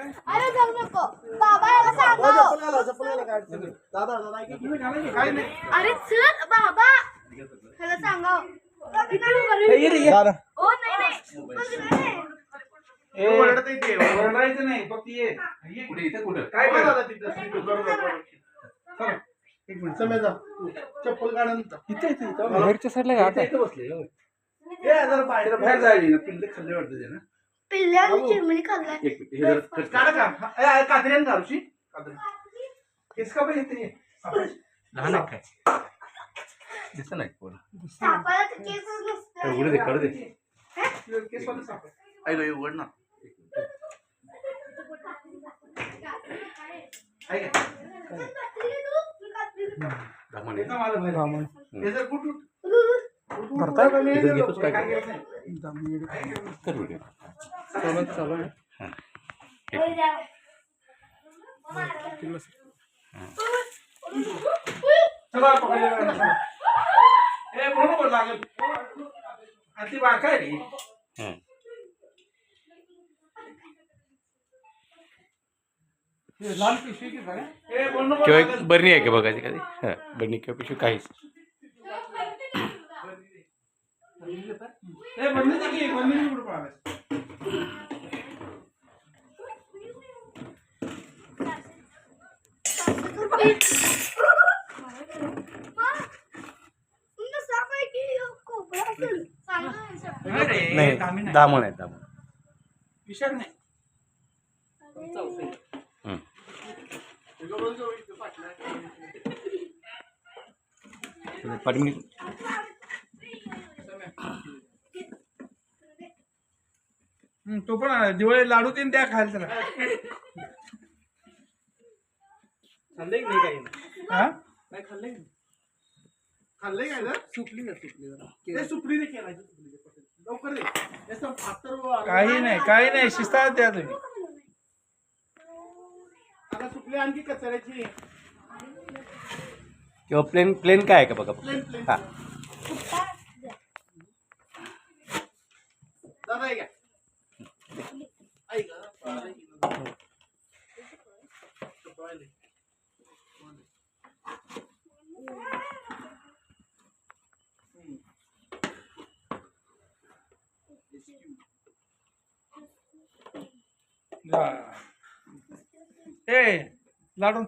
अरे जाऊ नको बाबा याला सांगा दादा काय नाही अरे चल बाबा ह्याला सांगा ओ नाही ओरडायचं नाही फक्त ये कुठे इथं कुठं काय दादा तिथं एक मिनिट समय जा चप्पल काढून इथे बाहेरच्या साईडला इथे बसले जरा बाहेर जायची ना पिल्ले खाल्ले वाटतं ते ना पिल्ल्याने चिमणी खाल्लाय एक मिनिट हे काढा का कात्र्यान घालूशी केस का पाहिजे ते लहान आहे काय दिसत नाही कोण सापाला तर केसच नसतं उघडे दे काढू दे केस वाला साप आहे रे उघड ना आहे का धामण आहे धामण हे जर कुठून भरता का नाही घेतोस काय कर चालू आहे चला पकडले ए बरोबर लागेल अति बारका आहे रे लाल पिशवी की काय ए बोलणं किंवा एक बरणी आहे का बघायची कधी हां बरणी किंवा पिशवी काहीच ए बंदीची की बंदीची कुठे पळाला नाही दामण आहे दामण विशाल नाही परमी तो पण दिवाळी लाडू तीन द्या खायला त्याला खाल्लंय नाही काही हा नाही खाल्लंय खाल्लंय काय ना सुपली सुपली दे केला लवकर दे काही नाही शिस्तात द्या तुम्ही आता सुपली आणखी कचऱ्याची किंवा प्लेन प्लेन काय आहे का बघा हां दादा आहे का ए लाडू